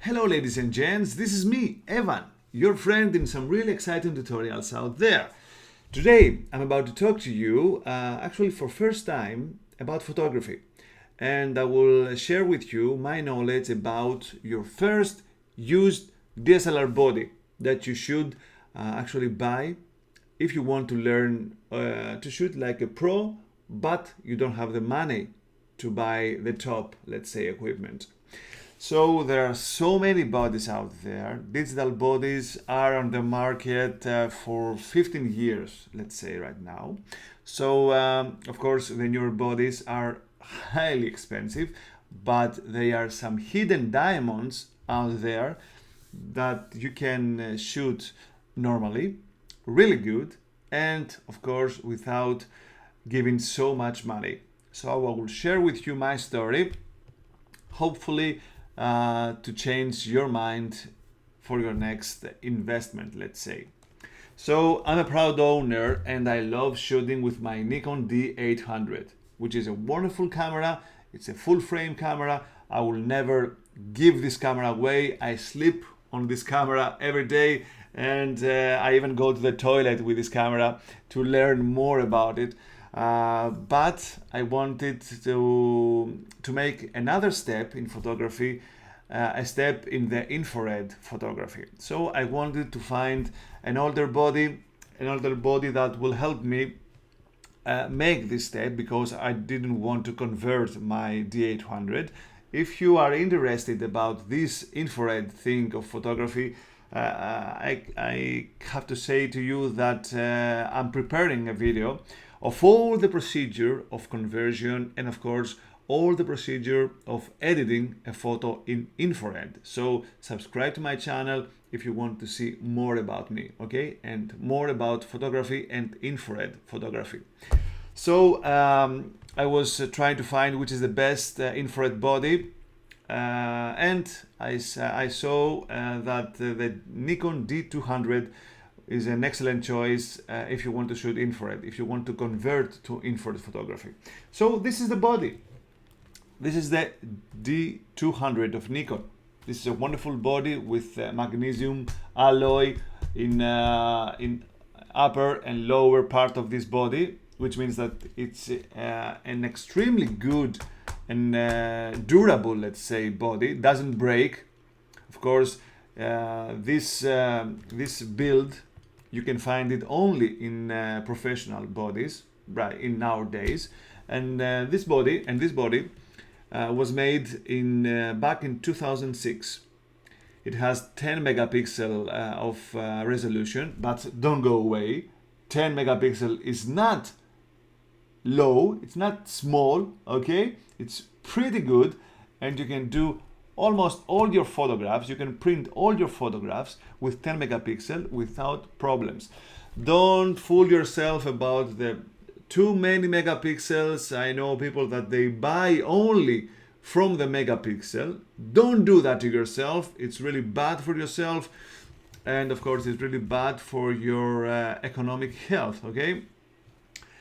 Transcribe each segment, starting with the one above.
Hello ladies and gents, this is me, Evan, your friend in some really exciting tutorials out there. Today I'm about to talk to you, actually for first time, about photography. And I will share with you my knowledge about your first used DSLR body that you should actually buy if you want to learn to shoot like a pro, but you don't have the money to buy the top, let's say, equipment. So there are so many bodies out there. Digital bodies are on the market for 15 years, let's say right now. So of course the newer bodies are highly expensive, but there are some hidden diamonds out there that you can shoot normally, really good, and of course without giving so much money. So I will share with you my story, hopefully to change your mind for your next investment, let's say. So I'm a proud owner and I love shooting with my Nikon D800, which is a wonderful camera. It's a full frame camera. I will never give this camera away. I sleep on this camera every day, and I even go to the toilet with this camera to learn more about it. But I wanted to make another step in photography, a step in the infrared photography. So I wanted to find an older body that will help me make this step, because I didn't want to convert my D800. If you are interested about this infrared thing of photography, I have to say to you that I'm preparing a video of all the procedure of conversion and of course all the procedure of editing a photo in infrared. So subscribe to my channel if you want to see more about me, okay, and more about photography and infrared photography. So I was trying to find which is the best infrared body, and I saw that the Nikon D200 is an excellent choice if you want to shoot infrared, if you want to convert to infrared photography. So this is the body. This is the D200 of Nikon. This is a wonderful body with magnesium alloy in upper and lower part of this body, which means that it's an extremely good and durable, let's say, body. It doesn't break. Of course, this build, you can find it only in professional bodies, right, in nowadays. And this body was made in back in 2006. It has 10 megapixel of resolution, but don't go away. 10 megapixel is not low, it's not small, okay? It's pretty good, and you can do almost all your photographs, you can print all your photographs with 10 megapixel without problems. Don't fool yourself about the too many megapixels. I know people that they buy only from the megapixel. Don't do that to yourself. It's really bad for yourself, and of course it's really bad for your economic health, okay?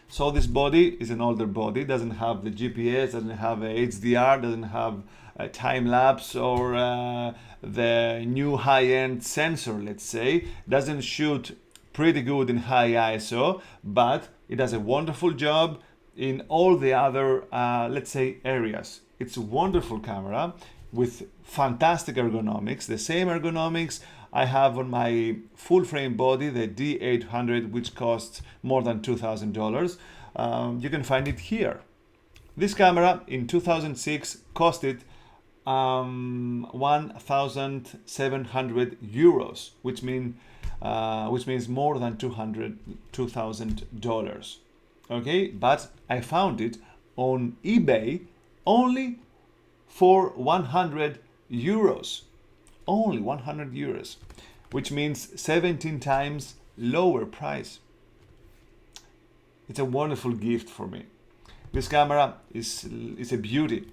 So this body is an older body, doesn't have the GPS, doesn't have a HDR, doesn't have a time-lapse or the new high-end sensor, let's say. Doesn't shoot pretty good in high ISO, but it does a wonderful job in all the other, let's say, areas. It's a wonderful camera with fantastic ergonomics, the same ergonomics I have on my full frame body, the D800, which costs more than $2,000. You can find it here. This camera in 2006 costed 1,700 euros, which means more than $2,000. Okay, but I found it on eBay only for 100 euros. Only 100 euros, which means 17 times lower price. It's a wonderful gift for me. This camera is a beauty.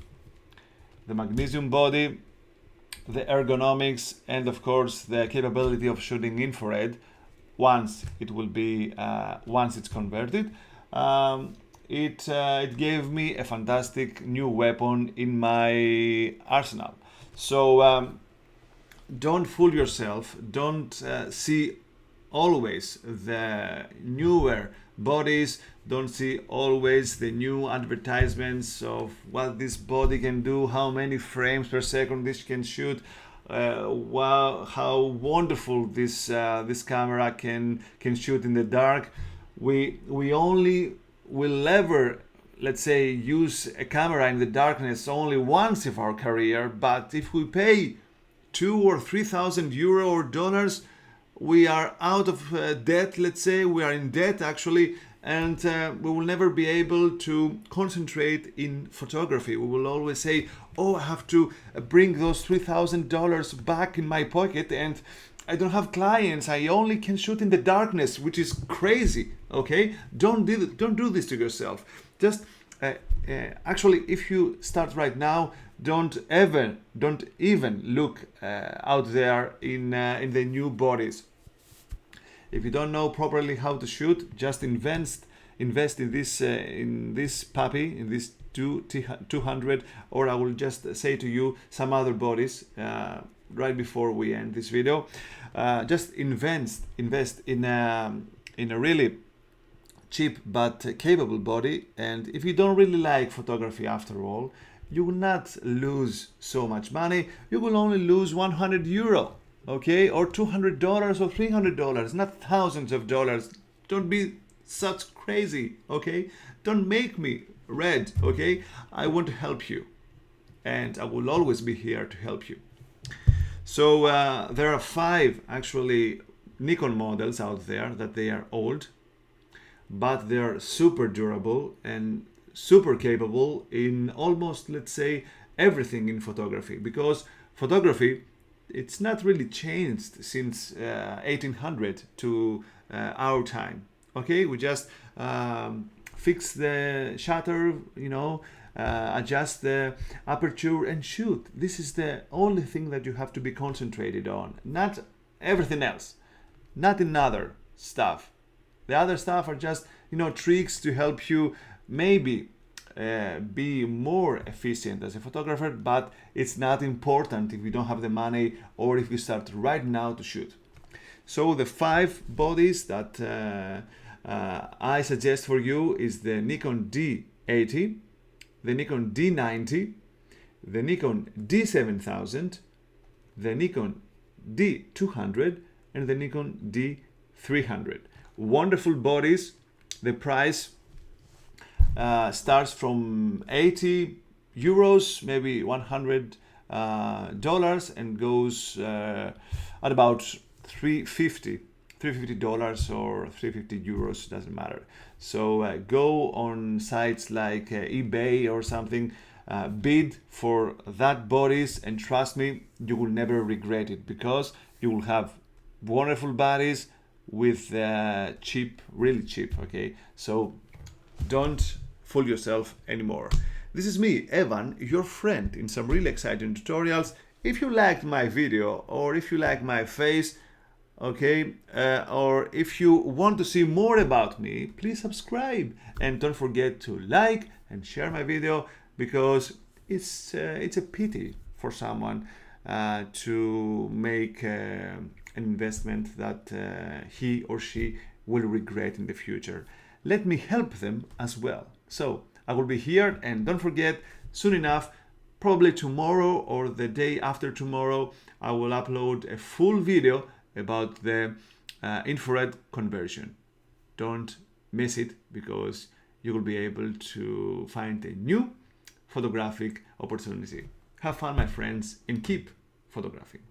The magnesium body, the ergonomics, and of course the capability of shooting infrared once it's converted. It gave me a fantastic new weapon in my arsenal. So don't fool yourself. Don't see always the newer bodies. Don't see always the new advertisements of what this body can do, how many frames per second this can shoot. Wow, how wonderful this this camera can shoot in the dark. We only will ever, let's say, use a camera in the darkness only once of our career. But if we pay 2,000 or 3,000 euro or dollars, we are out of debt. Let's say we are in debt actually, and we will never be able to concentrate in photography. We will always say, oh, I have to bring those $3,000 back in my pocket, and I don't have clients. I only can shoot in the darkness, which is crazy. Okay, don't do this to yourself. Just actually, if you start right now, don't even look out there in the new bodies. If you don't know properly how to shoot, just invest in this puppy, in this 200, or I will just say to you some other bodies right before we end this video. Just invest in a really cheap but capable body. And if you don't really like photography after all, you will not lose so much money. You will only lose 100 euro, okay, or $200 or $300, not thousands of dollars. Don't be such crazy, okay? Don't make me red, okay? I want to help you, and I will always be here to help you. So there are 5 actually Nikon models out there that they are old, but they're super durable and super capable in almost, let's say, everything in photography, because photography, it's not really changed since 1800 to our time. Okay, we just fix the shutter, you know, adjust the aperture and shoot. This is the only thing that you have to be concentrated on, not everything else, not in other stuff. The other stuff are just, you know, tricks to help you maybe be more efficient as a photographer, but it's not important if you don't have the money or if you start right now to shoot. So the 5 bodies that I suggest for you is the Nikon D80, the Nikon D90, the Nikon D7000, the Nikon D200, and the Nikon D300. Wonderful bodies. The price starts from 80 euros, maybe $100, and goes at about $350 or 350 euros, doesn't matter. So go on sites like eBay or something, bid for that bodies, and trust me, you will never regret it, because you will have wonderful bodies with cheap, really cheap. Okay, so don't fool yourself anymore. This is me, Evan, your friend in some really exciting tutorials. If you liked my video, or if you like my face, okay, or if you want to see more about me, please subscribe, and don't forget to like and share my video, because it's a pity for someone to make an investment that he or she will regret in the future. Let me help them as well. So I will be here, and don't forget, soon enough, probably tomorrow or the day after tomorrow, I will upload a full video about the infrared conversion. Don't miss it, because you will be able to find a new photographic opportunity. Have fun, my friends, and keep photographing.